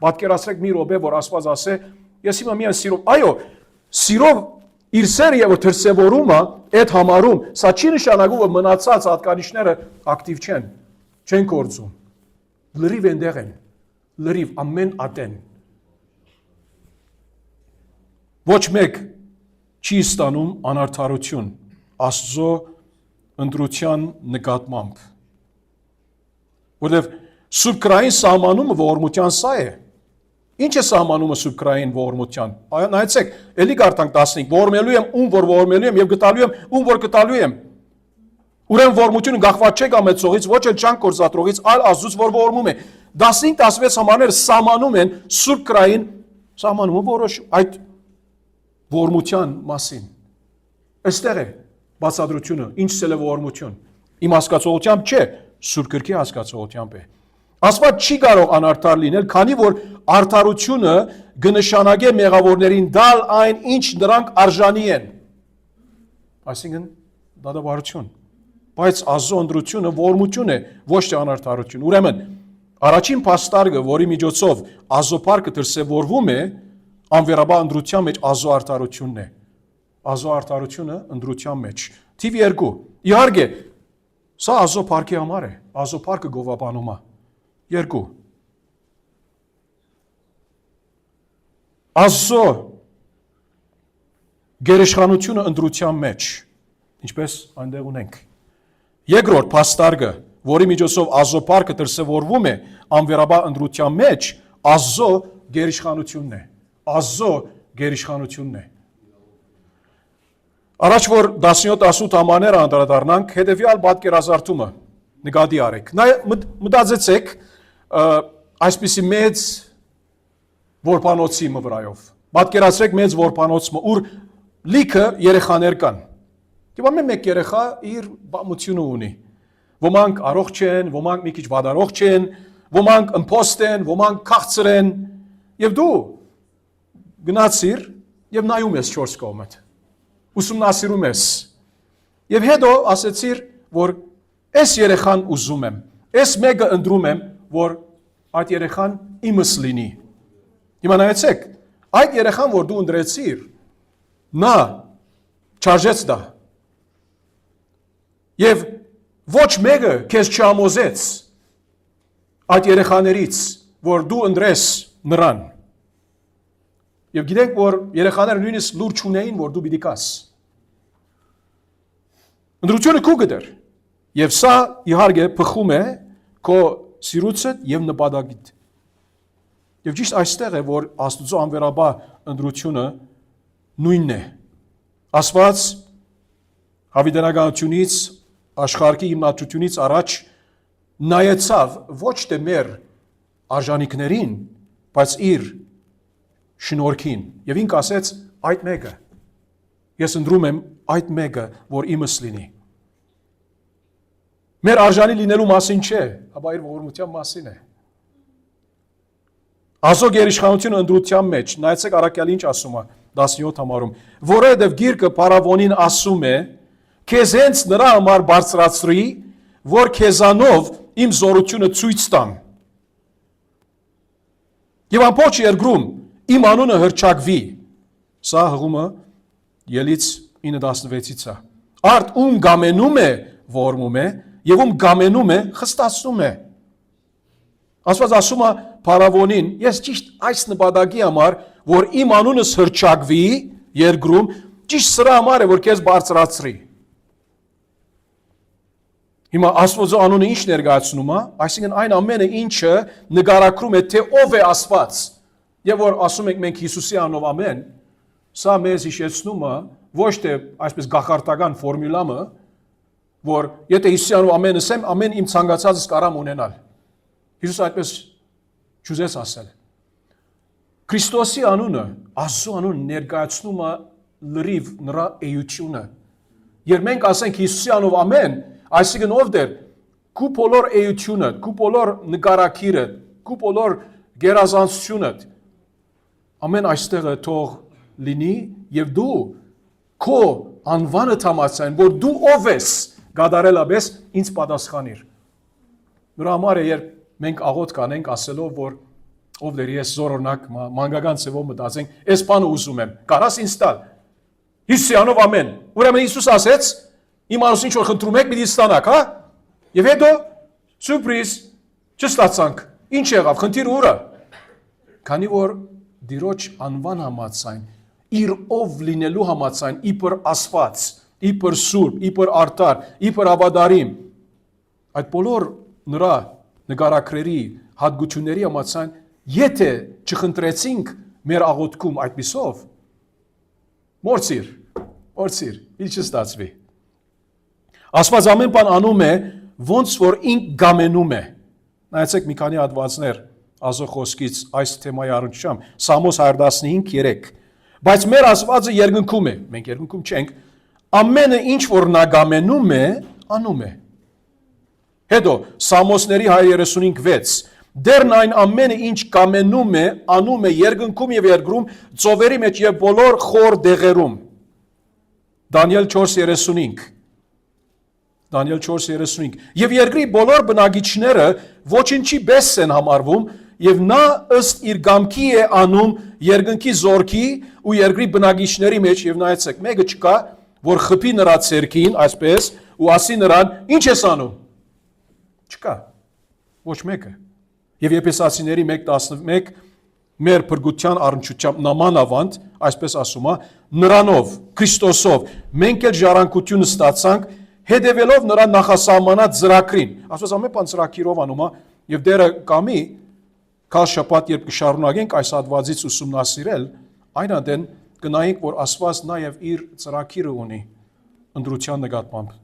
Պատկերացրեք մի րոպե, որ Աստված ասե, ես հիմա միայն սիրով, այո, սիրով իր սերը եւ դրսեւորումը այդ համարում, սա չի նշանակում, որ մնացած հատկանիշները ակտիվ չեն գործում։ Լրիվ այնտեղ են, լրիվ ամեն ատեն։ Ոչ մեկ չի ստանում անարդարություն Աստծո ընտրության նկատմամբ։ Որտեւ սուրբ քրային սահմանումը ողորմության սա է։ Ինչ է սահմանումը սուրբ քրային ողորմության։ Նայեցեք, ելի գարտանք 15, ողորմելու եմ ում որ ողորմելու եմ եւ գտալու եմ ում որ գտալու եմ։ Ուրեմն ողորմությունը գաղված չէ գամեցողից, ոչ էլ չան կորզատրողից, այլ Աստծուց որ ողորմում է։ 15-16 համարները սահմանում են սուրբ քրային սահմանումը որոշ այդ ողորմության մասին։ Այստեղ է բացատրությունը, ինչ ցել է ողորմություն։ Իմ հասկացողությամբ չէ, Սուրբ Գրքի հասկացողությամբ է։ Աստված չի կարող անարդար լինել, քանի որ արդարությունը կնշանակե մեղավորներին դալ այն, ինչ նրանք արժանի են։ Այսինքն դատավարություն։ Բայց Աստծո ընտրությունը ողորմություն է, ոչ թե անարդարություն։ Ուրեմն առաջին փաստարկը, որի միջոցով Աստծո փառքը դրսևորվում է, անվերաբար ընտրության մեջ Աստծո արդարությունն է։ Աստծո արդարությունը ընտրության մեջ։ Թիվ 2։ Իհարկե, սա Աստծո փառքի համար է։ Աստծո փառքը գովաբանում է։ 2։ Աստծո գերիշխանությունը ընտրության մեջ, ինչպես այնտեղ ունենք։ Երկրորդ փաստարկը, որի միջոցով Աստծո փառքը դրսևորվում է անվերաբար ընտրության մեջ, Աստծո գերիշխանությունն է։ Աստծո գերիշխանությունն է։ Առաջ որ 17-18 համարները անդրադառնանք, հետևյալ պատկերազարդումը նկատի արեք։ Մտածեցեք այսպիսի մեծ որբանոցի վրայով։ Պատկերացրեք մեծ որբանոցը, ուր լիքը երեխաներ կան։ Եվ ամեն մեկ երեխա իր բամությունը ունի։ Ոմանք առողջ են, ոմանք մի քիչ վատառողջ են, ոմանք ըմփոստ են, ոմանք քաղցր են, եւ դու գնացիր եւ նայում ես 4 կողմդ։ Ուսումնասիրում ես։ Եվ հետո ասեցիր, որ այս երեխան ուզում եմ, այս մեկը ընտրում եմ, որ այդ երեխան իմս լինի։ Հիմա նայեցեք, այդ երեխան, որ դու ընտրեցիր, նա չարժեց դա։ Եվ ոչ մեկը քեզ չհամոզեց այդ երեխաներից, որ դու ընտրես նրան։ Եվ գիտենք, որ երեխաները նույնիսկ լուր չունեին, որ դու պիտի կաս։ Ընտրությունը քո գտեր։ Եվ սա իհարկե փխում է քո սիրուցը եւ նպատակիդ։ Եվ ճիշտ այստեղ է, որ Աստծո անվերաբար ընտրությունը նույնն է։ Աստված հավիտենականությունից, աշխարհի հիմնադրությունից առաջ նայեցավ ոչ թե մեր արժանինքներին, բայց իր շնորհքին, եւ ինք ասեց այդ մեկը։ Ես ընտրում եմ այդ մեկը, որ իմս լինի։ Մեր արժանի լինելու մասին չէ, ապա իր ողորմության մասին է։ Ազո գերիշխանությունը ընդրության մեջ, նայեցեք առաքյալը ինչ ասում է 17 համարում, որովհետև գիրքը փարավոնին ասում է, քեզ հենց նրա համար բարձրացրի, որ քեզանով իմ զորությունը ցույց տամ։ Եվ ամբողջ երկրում իմ անունը հռչակվի։ Սա հղումը Ելից 9:16-ից է։ Արդ ում գամենում է, ողորմում է, եւ ում գամենում է, խստացնում է։ Աստված ասում է փարավոնին, ես ճիշտ այս նպատակի համար, որ իմ անունս հռչակվի երկրում, ճիշտ սրա համար է, որ քեզ բարձրացրի։ Հիմա Աստծո անունը ինչ ներկայացնում է, այսինքն այն ամենը, ինչը նկարագրում է, թե ով է Աստված, եւ որ ասում ենք մենք Հիսուսի անունով ամեն, սա մեզ հիշեցնում է ոչ թե այսպես գաղարտական ֆորմուլամը, որ եթե Հիսուսի անունով ամեն ասեմ, ամեն իմ ցանկացածս կարամ ունենալ։ Հիսուս այդպես չուզեց ասել։ Քրիստոսի անունը, Աստծո անունը ներկայացնում է լրիվ նրա էությունը։ Երբ մենք ասենք Հիսուսի անունով ամեն, այսինքն ով դեր, քու բոլոր էությունը, քու բոլոր նկարակիրը, քու բոլոր գերազանցությունդ, ամեն այստեղը թող լինի եւ դու քո անվանը համացան, որ դու ով ես, գադարելաբես ինձ պատասխանիր։ Նրա համար է, երբ մենք աղոթ կանենք ասելով, որ ով դեր ես զորօրինակ մանկական ծևով մտածենք, այս բանը ուզում եմ, կարաս ինձ տալ։ Հիսուսի անունով ամեն։ Ուրեմն Հիսուս ասեց, իմ անունով ինչ որ խնդրում եք, մի ստանաք, հա? Եվ հետո սուրպրիզ չստացանք։ Ինչ եղավ, խնդիրը ուր է։ Քանի որ Տիրոջ անվան համաձայն, իր ով լինելու համաձայն, իբր Աստված, իբր Սուրբ, իբր Արդար, իբր Ավադարիմ, այդ բոլոր նրա նկարագրերի հատկությունների համաձայն, եթե չխնդրեցինք մեր աղոթքում այդպիսով, մորցիր, ինչ չստացվի։ Աստված ամեն բան անում է, ոնց որ ինք գամենում է։ Նայեցեք մի քանի հատվածներ Աստծո խոսքից այս թեմայի առնչությամբ, Սամոս 115:3։ Բայց մեր Աստվածը երկնքում է, մենք երկնքում չենք, ամենը ինչ որ նա գամենում է, անում է։ Հետո Սամոսների 135:6 դեռն այն ամենը ինչ կամենում է, անում է երկնքում եւ երկրում, ծովերի մեջ եւ բոլոր խոր դեղերում։ Դանիել 4:35 Դանիել 4:35 Եվ երկրի բոլոր բնակիչները ոչինչի պես են համարվում, եւ նա ըստ իր գամքի է անում երկնքի զորքի ու երկրի բնակիչների մեջ, եւ նայեցեք, մեկը չկա, որ խփի նրա ցերքին, այսպես, ու ասի նրան, ինչ ես անում։ Չկա, ոչ մեկը։ Եվ Եփեսացիների 1:11 մեր փրկության առնչությամբ նման ավանդ, այսպես ասում է, նրանով, Քրիստոսով, մենք էլ ժառանգությունը ստացանք, հետևելով նրա նախասահմանած ծրագրին։ Աստված ամեն բան ծրագիրով անում է, եւ դերը կամի քաշ շաբաթ երբ կշարունակենք այս հատվածից ուսումնասիրել, այն անդեն կնայենք, որ Աստված նաեւ իր ծրագիրը ունի ընդրության նկատմամբ։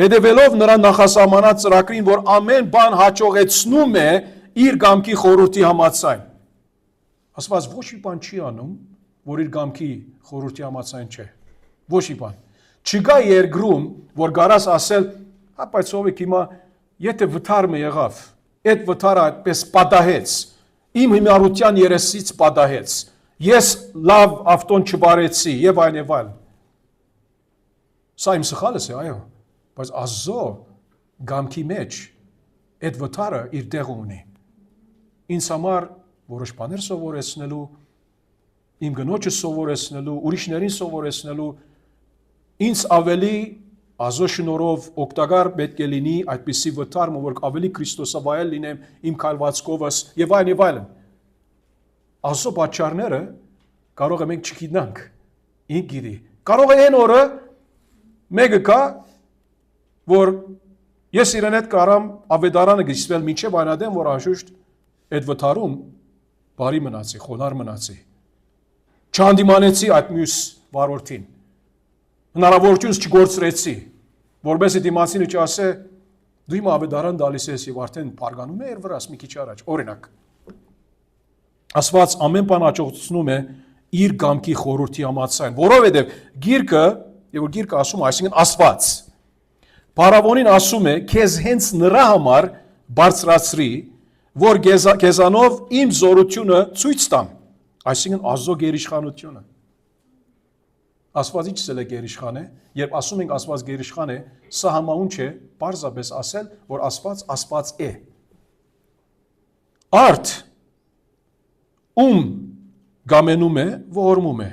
Հետևելով նրա նախասահմանած ծրագրին, որ ամեն բան հաջողեցնում է իր գամքի խորհրդի համաձայն։ Աստված ոչ մի բան չի անում, որ իր գամքի խորհրդի համաձայն չէ։ Ոչ մի բան։ Չկա երկրում, որ գարաս ասել, հա, բայց ով է հիմա, եթե վթարը եղավ, այդ վթարը այդպես պատահեց, իմ հիմարության երեսից պատահեց, ես լավ ավտոն չվարեցի, եւ այլն։ Սա իմ սխալս է, այո, բայց Աստծո գամքի մեջ այդ վթարը իր տեղը ունի։ Ինձ համար որոշ բաներ սովորեցնելու, իմ գնոջը սովորեցնելու, ուրիշներին սովորեցնելու, ինձ ավելի Աստծո շնորհով օգտակար պետք է լինի այդպիսի վթար, որ ավելի քրիստոսավայել լինեմ իմ քալվածքովս եւ այլն։ Աստծո պատճառները կարող է մենք չգիտենք, ինք գիտի։ Կարող է այն օրը մեկը կա, որ ես իրեն հետ կարամ ավետարանը գցվել մինչև այնադեմ, որ անշուշտ այդ վթարում բարի մնացի, խոնար մնացի։ Չհանդիմանեցի այդ մյուս վարորդին։ Հնարավորությունս չգործրեցի, որովհետեւ դիմացինը չասե դու իմ ավետարան դալիս ես եւ արդեն բարգանում է իր վրաս մի քիչ առաջ։ Օրինակ, Աստված ամեն բան հաջողացնում է իր գամքի խորհրդի համաձայն, որովհետեւ գիրքը, եւ որ գիրքը ասում է, այսինքն Աստված Փարավոնին ասում է, քեզ հենց նրա համար բարձրացրի, որ քեզանով իմ զորությունը ցույց տամ, այսինքն Աստծո գերիշխանությունը։ Աստված ինչ է գերիշխան է, երբ ասում ենք Աստված գերիշխան է, սա համաունչ է պարզապես ասել, որ Աստված է։ Արդ ում գամենում է, ողորմում է։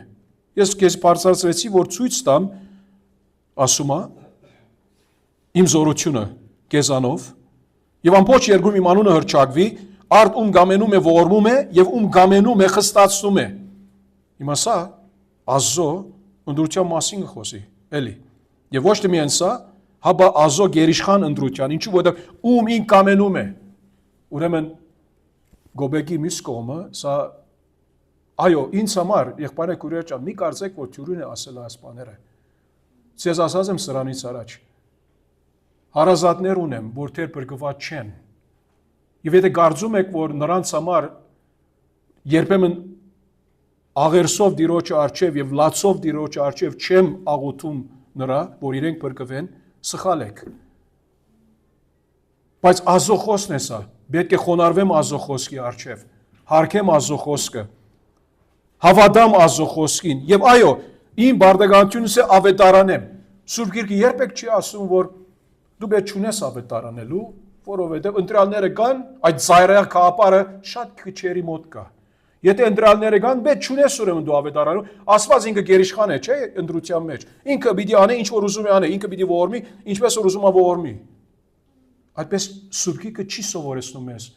Ես քեզ բարձրացրեցի, որ ցույց տամ, ասում է, իմ զորությունը քեզանով, եւ ամբողջ երկրում իմ անունը հռչակվի, արդ ում գամենում է, ողորմում է, եւ ում գամենում է, խստացնում է։ Հիմա սա Աստծո ընդրության մասին խոսի, էլի։ Եվ ոչ թե միայն սա, հաբա Աստծո գերիշխան ընդրության, ինչու որտեղ ում ին կամենում է։ Ուրեմն գոբեկի մյուս կողմը, սա այո, ինձ համար եղբայրեք ուրեր ջան, մի կարծեք, որ թյուրին է ասել այս բաները։ Ձեզ ասած եմ սրանից առաջ։ Հարազատներ ունեմ, որ թեր բրգված չեն։ Եվ եթե կարծում եք, որ նրանց համար երբեմն աղերսով դիրոջը արչև եւ լացով դիրոջը արչև չեմ աղոթում նրա, որ իրենք բրգվեն, սխալ եք։ Բայց Աստծո խոսքն է սա, պետք է խոնարհվեմ Աստծո խոսքի արչև, հարգեմ Աստծո խոսքը, հավատամ Աստծո խոսքին եւ այո, իմ բարդականությունս է ավետարանեմ։ Սուրբ Գիրքը երբեք չի ասում, որ դու պետք չունես ավետարանելու, որովհետեւ ընտրյալները կան, այդ ծայրահեղ քաղաքարը շատ քիչերի մոտ կա։ Եթե ընտրյալները կան, պետք չունես ուրեմն դու ավետարանում, Աստված ինքը գերիշխան է, չէ՞, ընտրության մեջ։ Ինքը պիտի անի ինչ որ ուզում է անի, ինքը պիտի ողորմի, ինչպես որ ուզում է ողորմի։ Այդպես Սուրբ Գիրքը չի սովորեցնում մեզ։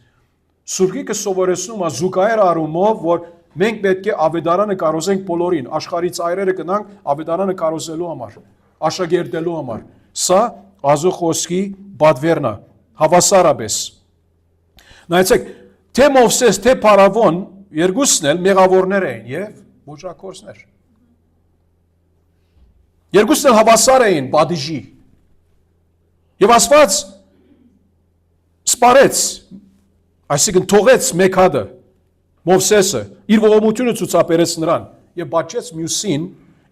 Սուրբ Գիրքը սովորեցնում է զուգահեռ առումով, որ մենք պետք է ավետարանը կարոզենք բոլորին, աշխարհի ծայրերը գնանք ավետարանը կարոզելու համար, աշակերտելու համար։ Սա Աստծո խոսքի բادվերն է, հավասարապես։ Նայեցեք, թե Մովսես, թե Փարավոն երկուսն էլ մեղավորներ էին եւ ոճրակորցներ։ Երկուսն էլ հավասար էին պատիժի։ Եվ Աստված սպարեց, այսինքն թողեց մեկ հատը Մովսեսը իր ողորմությունը ցուցաբերեց նրան եւ բաճեց մյուսին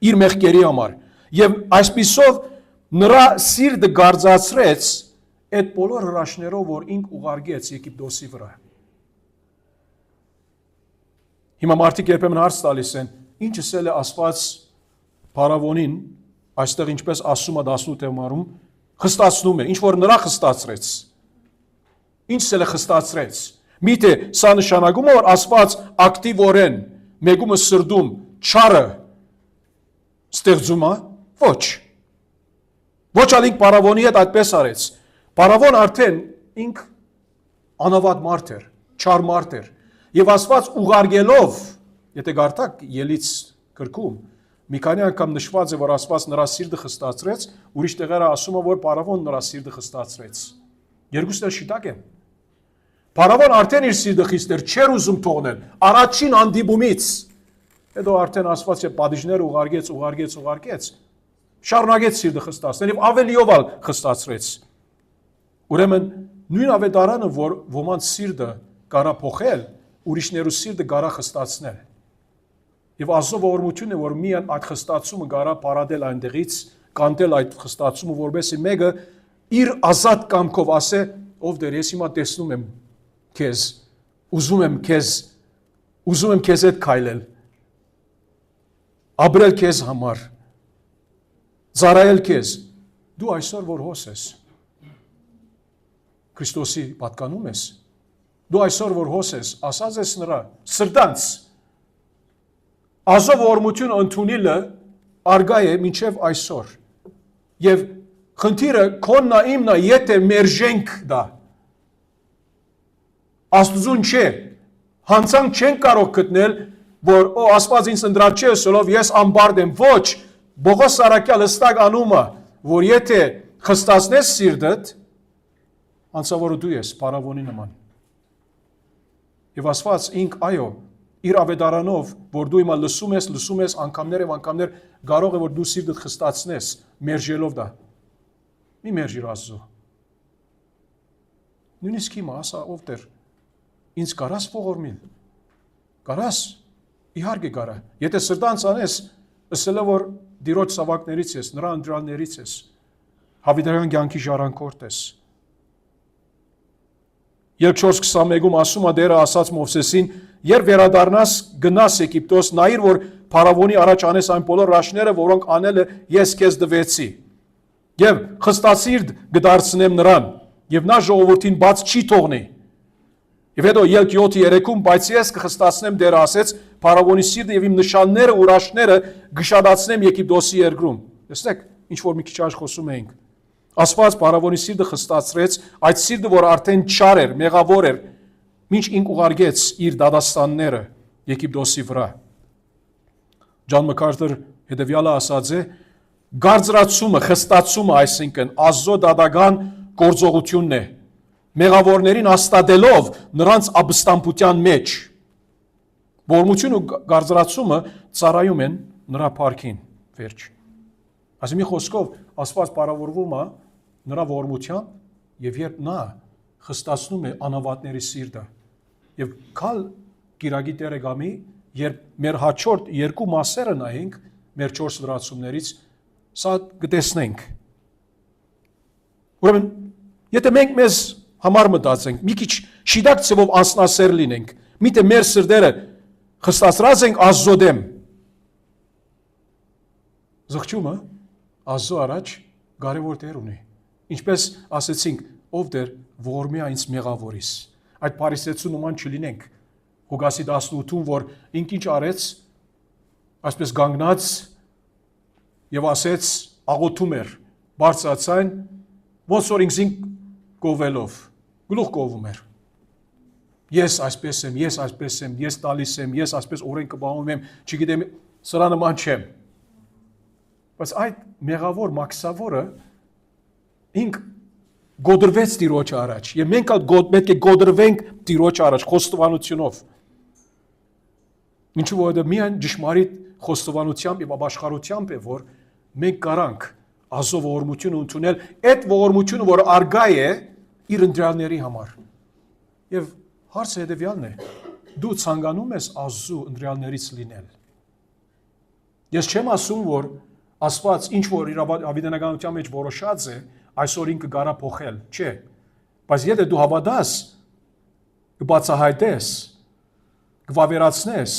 իր մեղքերի համար եւ այսպիսով նրա սիրտը գարձացրեց այդ բոլոր հրաշքներով, որ ինք ուղարկեց Եգիպտոսի վրա։ Հիմա մարդիկ երբեմն հարց տալիս են, ինչ ասել է Աստված Փարավոնին, այստեղ ինչպես ասում է 18-րդ մարում, խստացնում է, ինչ որ նրա խստացրեց։ Ինչ ասել է խստացրեց։ Միթե սա նշանակում է, որ Աստված ակտիվորեն մեգումը սրդում չարը ստեղծում է, ոչ։ Ոչ ալինք Փարավոնի հետ այդպես արեց։ Փարավոն արդեն ինք անավատ մարդ էր, չար մարդ էր։ Եվ Աստված ուղարկելով, եթե գարտակ ելից գրքում, մի քանի անգամ նշված է, որ Աստված նրա սիրտը խստացրեց, ուրիշ տեղերը ասում է, որ Փարավոն նրա սիրտը խստացրեց։ Երկուսն էլ շիտակ են։ Փարավոն արդեն իր սիրտը խիստ էր, չէր ուզում թողնել, առաջին հանդիպումից։ Հետո արդեն Աստված է պատիժներ ուղարկեց, շարունակեց սիրտը խստացնել եւ ավելիով ալ խստացրեց։ Ուրեմն նույն ավետարանը, որ ոմանց սիրտը կարա փոխել, ուրիշներու սիրտը կարա խստացնել։ Եվ Աստծո ողորմությունն է, որ միայն այդ խստացումը կարա բարադել այնտեղից, կանտել այդ խստացումը, որովհետեւ մեկը իր ազատ կամքով ասե, ով դեր ես հիմա տեսնում եմ քեզ, ուզում եմ քեզ հետ քայլել, ապրել քեզ համար, ծառայել քեզ, դու այսօր որ հոս ես, Քրիստոսի պատկանում ես, դու այսօր որ հոս ես, ասած ես նրա, սրտանց, Աստծո ողորմությունը ընդունելը արգա է մինչև այսօր, եւ խնդիրը քոննա իմնա, եթե մերժենք դա, Աստուծուն չէ, հանցանք չեն կարող գտնել, որ Աստված ինձ ընդրած չէ ասելով, ես ամբարդ եմ, ոչ, Բողոս Սարակյալ հստակ անումը, որ եթե խստացնես սիրտդ, անցավորը դու ես, Փարավոնի նման։ Եվ Աստված ինք, այո, իր ավետարանով, որ դու հիմա լսում ես, անգամներ եւ անգամներ, կարող է որ դու սիրտդ խստացնես, մերժելով դա։ Մի մերժիր Աստծո։ Նույնիսկ հիմա ասա, ով Տեր, ինձ կարաս ողորմիլ։ Կարաս, իհարկե կարա։ Եթե սրտանց անես, ասելը որ դիրոջ սավակներից ես, նրա ընտրյալներից ես, հավիտյան կյանքի ժառանգորդ ես։ Երբ 4:21-ում ասում է Տերը ասաց Մովսեսին, երբ վերադառնաս գնաս Եգիպտոս, նայիր, որ փարավոնի առաջ անես այն բոլոր հրաշքները, որոնք անելը ես քեզ տվեցի։ Եվ խստացիր կդարձնեմ նրան, եւ նա ժողովրդին բաց չի թողնի։ Եվ հետո ելք 7:3-ում, բայց ես կխստացնեմ, Տերը ասեց, փարավոնի սիրտը եւ իմ նշանները ու հրաշքները կշատացնեմ Եգիպտոսի երկրում։ Տեսեք, ինչ որ մի քիչ առաջ խոսում էինք։ Աստված փարավոնի սիրտը խստացրեց, այդ սիրտը, որ արդեն չար էր, մեղավոր էր, մինչ ինք ուղարկեց իր դադաստանները Եգիպտոսի վրա։ Ջոն Մակարթեր հետևյալը ասած է. «Գարձրացումը, խստացումը, այսինքն ազո դադական գործողությունն է, մեղավորներին հաստատելով նրանց ապստամբության մեջ։ Ողորմությունը ու գարձրացումը ծառայում են նրա փառքին»։ Վերջ։ Այսինքն մի խոսքով Աստված բարավորվում է նրա ողորմությամբ եւ երբ նա խստացնում է անավատների սիրտը եւ կալ գիրագի Տերը գամի, երբ մեր հաջորդ երկու մասերը նայենք մեր 4 լրացումներից, սա կտեսնենք։ Ուրեմն, եթե մենք մեզ համար մտածենք, մի քիչ շիդակ ծավով անսնասեր լինենք, միթե մեր սրտերը խստացրած ենք Աստծո դեմ, զղջումը Աստծո առաջ կարևոր դեր ունի։ Ինչպես ասեցինք, ով դեր ողորմի ինձ մեղավորիս։ Այդ փարիսեցու նման չլինենք։ Հուգասի 18-ում, որ ինք ինչ արեց, այսպես գանգնած եւ ասեց, աղոթում էր, բարձրացան, ոնց որ ինքզին գովելով, գլուխ գովում էր։ Ես այսպես եմ, ես այսպես եմ, ես տալիս եմ, ես այսպես օրենքը բաղում եմ, չգիտեմ, սրա նման չեմ։ Բայց այդ մեղավոր մաքսավորը ինք գոդրվեց Տիրոջ առաջ, եւ մենք պետք է գոդրվենք Տիրոջ առաջ խոստովանությունով։ Ինչու որովհետեւ միայն ճշմարիտ խոստովանությամբ եւ ապաշխարությամբ է, որ մենք կարանք Աստծո ողորմությունը ընդունել, այդ ողորմությունը, որ արգա է իր ընտրյալների համար։ Եվ հարցը հետեւյալն է. դու ցանկանում ես Աստծո ընտրյալներից լինել։ Ես չեմ ասում, որ Աստված ինչ որ իր հավիտենականության մեջ որոշած է, այսօր ինքը կարա փոխել, չէ։ Բայց եթե դու հավատաս, կբացահայտես, կվավերացնես,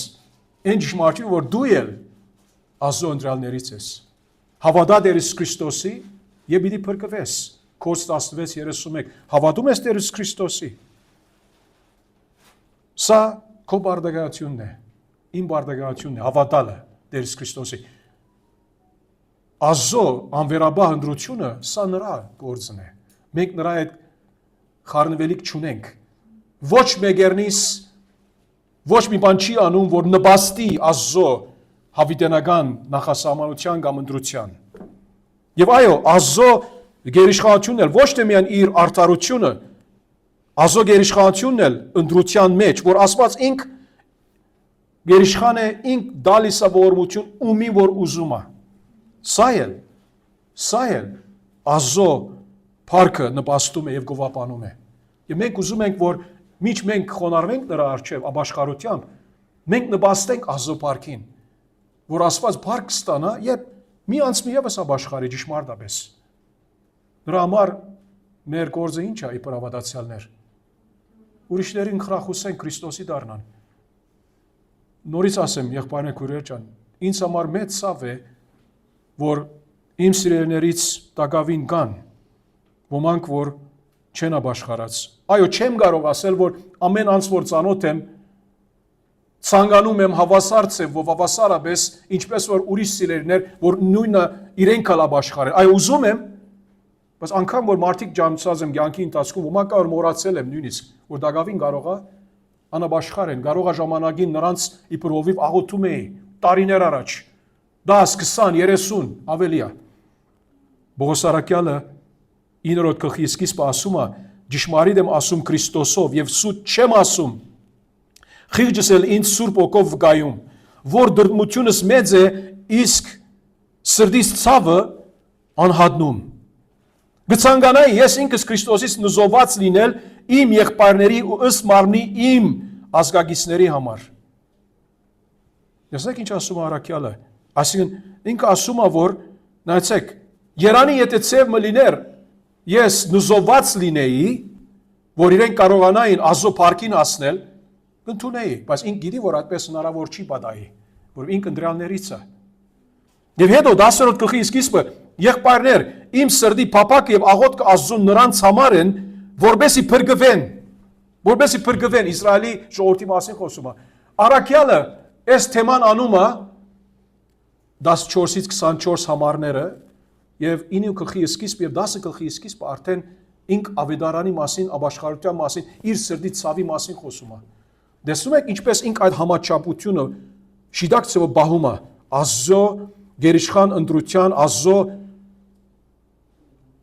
այն ճշմարտությունը, որ դու էլ Աստծո ընտրյալներից ես։ Հավատա Տեր Հիսուս Քրիստոսի եւ պիտի փրկվես։ Կորս 16:31 հավատում ես Տեր Հիսուս Քրիստոսի։ Սա քո բարդագությունն է, իմ բարդագությունն է, հավատալը Տեր Հիսուս Քրիստոսի։ Աստծո անվերաբար հնդրությունը սա նրա գործն է։ Մենք նրա հետ խառնվելիք չունենք։ Ոչ մեկերնից ոչ մի բան չի անում, որ նպաստի Աստծո հավիտենական նախասահմանության կամ ընտրության։ Եվ այո, Աստծո գերիշխանությունն էլ ոչ թե միայն իր արդարությունը, Աստծո գերիշխանությունն էլ ընտրության մեջ, որ Աստված ինք գերիշխան է, ինք դալիս է ողորմություն ումի որ ուզում է։ Սա էլ Աստծո փառքը նպաստում է եւ գովապանում է։ Եվ մենք ուզում ենք, որ միջ մենք խոնարհվենք նրա առջև ապաշխարությամբ, մենք նպաստենք Աստծո փառքին, որ Աստված փառք ստանա, երբ մի անցմի եւս ապաշխարի ճշմարտապես։ Նրա համար մեր գործը ինչ է, իբր հավատացյալներ։ Ուրիշներին խրախուսեն Քրիստոսի դառնան։ Նորից ասեմ, եղբայրներ քույրեր ջան, ինձ համար մեծ ցավ է, որ իմ սիրելիներից տակավին կան ոմանք, որ չեն ապաշխարած։ Այո, չեմ կարող ասել, որ ամեն անց որ ծանոթ եմ, ցանկանում եմ հավասար ծևով, հավասարապես, ինչպես որ ուրիշ սիրելիներ, որ նույնը իրենք էլ ապաշխարեն։ Այո, ուզում եմ, բայց անգամ որ մարդիկ ջանցած եմ կյանքի ընթացքում, ոմանք որ մոռացել եմ նույնիսկ, որ տակավին կարող է անապաշխար են, կարող է ժամանակին նրանց իբր հովիվ աղոթում էի տարիներ առաջ 10, 20, 30 ավելի է։ Պողոս առաքյալը 9-րդ գլխի սկիզբը ասում է. ճշմարիտ եմ ասում Քրիստոսով եւ սուտ չեմ ասում։ Խիղճս էլ ինձ Սուրբ Օգով վկայում, որ դրդմությունս մեծ է, իսկ սրտիս ցավը անհատնում։ Գցանկանայի ես ինքս Քրիստոսից նզոված լինել իմ եղբայրների ու ըստ մարմնի իմ ազգագիցների համար։ Եսեք ինչ ասում է առաքյալը։ Այսինքն ինքը ասում է, որ նայեցեք, Երանի եթե ծև մը լիներ, ես նզոված լինեի, որ իրենք կարողանային Աստծո փառքին հասնել, կընդունեի, բայց ինք գիտի, որ այդպես հնարավոր չի պատահի, որ ինք ընտրյալներից է։ Եվ հետո 10-րդ գլխի սկիզբը, եղբայրներ, իմ սրտի փափակը եւ աղոթքը Աստծուն նրանց համար են, որբեսի փրկվեն, Իսրայելի ժողովրդի մասին խոսում է։ Առաքյալը այս թեման անում է 14-ից 24 համարները եւ 9 գլխի սկիզբ եւ 10 գլխի սկիզբը արդեն ինք ավետարանի մասին, ապաշխարության մասին, իր սրտի ցավի մասին խոսում է։ Տեսնում եք ինչպես ինք այդ համաչափությունը շիդակցը բահում է Աստծո գերիշխան ընտրության, Աստծո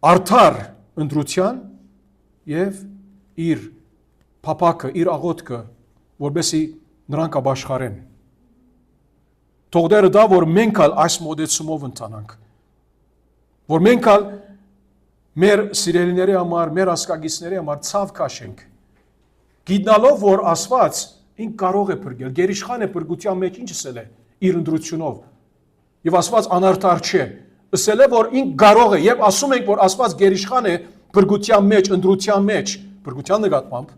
արդար ընտրության եւ իր փափակը, իր աղոթքը, որբեսի նրանք ապաշխարեն։ Թող դերը դա, որ մենք այս մոդեցումով ընթանանք, որ մենք մեր սիրելիների համար, մեր ասկագիցների համար ցավ քաշենք, գիտնալով, որ Աստված ինք կարող է փրկել, գերիշխան է փրկության մեջ ինչ ասել է իր ընտրությունով, եւ Աստված անարդար չէ, ասել է, որ ինք կարող է, եւ ասում ենք, որ Աստված գերիշխան է փրկության մեջ, ընտրության մեջ, փրկության նկատմամբ,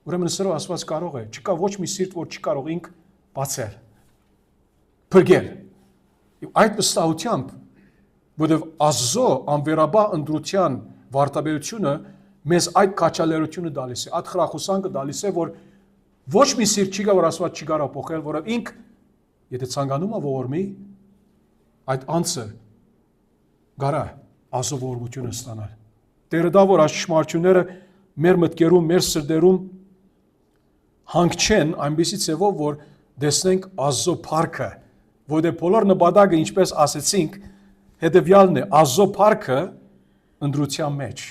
ուրեմն սրո Աստված կարող է, չկա ոչ մի սիրտ, որ չի կարող ինք բացել, փրկել, եւ այդ վստահությամբ, որովհետև Աստծո անվերաբար ընտրության վարտաբերությունը մեզ այդ քաջալերությունը տալիս է, այդ խրախուսանքը տալիս է, որ ոչ մի սիրտ չի գա, որ Աստված չի կարող փոխել, որով ինք, եթե ցանկանում է ողորմի, այդ անձը գարա Աստծո ողորմությունը ստանալ։ Տերը դա, որ ճշմարտությունները մեր մտքերում, մեր սրտերում հանգչեն այնպիսի ձևով, որ տեսնենք Աստծո փառքը, որտեղ բոլոր նպատակը, ինչպես ասեցինք, հետևյալն է, Աստծո փառքը ընտրության մեջ։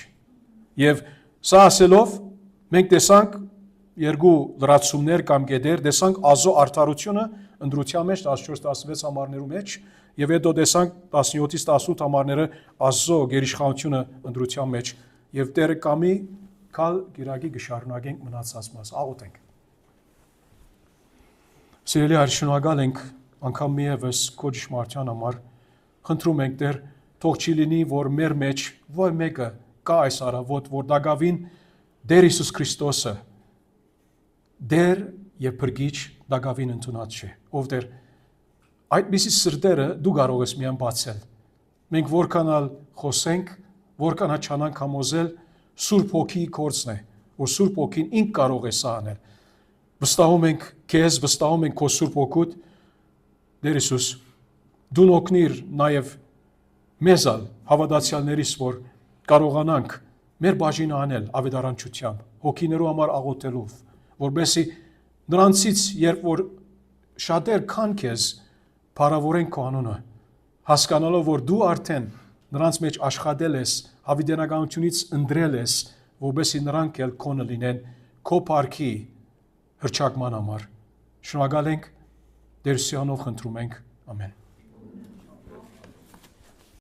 Եվ սա ասելով, մենք տեսանք երկու լրացումներ կամ գետեր, տեսանք Աստծո արդարությունը ընտրության մեջ 14-16 համարներու մեջ, եւ հետո տեսանք 17-ից 18 համարները Աստծո գերիշխանությունը ընտրության մեջ, եւ Տերը կամի կալ գիրակի գշարունակենք մնացած մաս, աղոթենք։ Սիրելի Հայր, շնորհակալ ենք անգամ միևս քո ճշմարտության համար, խնդրում ենք Տեր, թող չի լինի, որ մեր մեջ ոչ մեկը կա այս առավոտ, որ դակավին Տեր Հիսուս Քրիստոսը Դեր եւ Փրկիչ դակավին ընդունած չէ, ով Տեր այդպիսի սրտերը դու կարող ես միայն բացել։ Մենք որքանալ խոսենք, որքանալ չանանք համոզել, Սուրբ Հոգիի գործն է, որ Սուրբ Հոգին ինք կարող է սա անել։ Վստահում ենք քեզ, վստահում ենք քո Սուրբ Հոգուդ, Տեր Հիսուս, դու օգնիր նաև մեզալ հավատացյալներիս, որ կարողանանք մեր բաժինը անել ավետարանչությամբ, հոգիներու համար աղոթելով, որբեսի նրանցից, երբ որ շատեր քան քեզ փառավորեն քո անունը, հասկանալով, որ դու արդեն նրանց մեջ աշխատել ես, հավիտենականությունից ընտրել ես, որբեսի նրանք էլ քոնը լինեն քո փառքի հռչակման համար։ Շնորհակալ ենք, Տեր Սյանով խնդրում ենք, ամեն։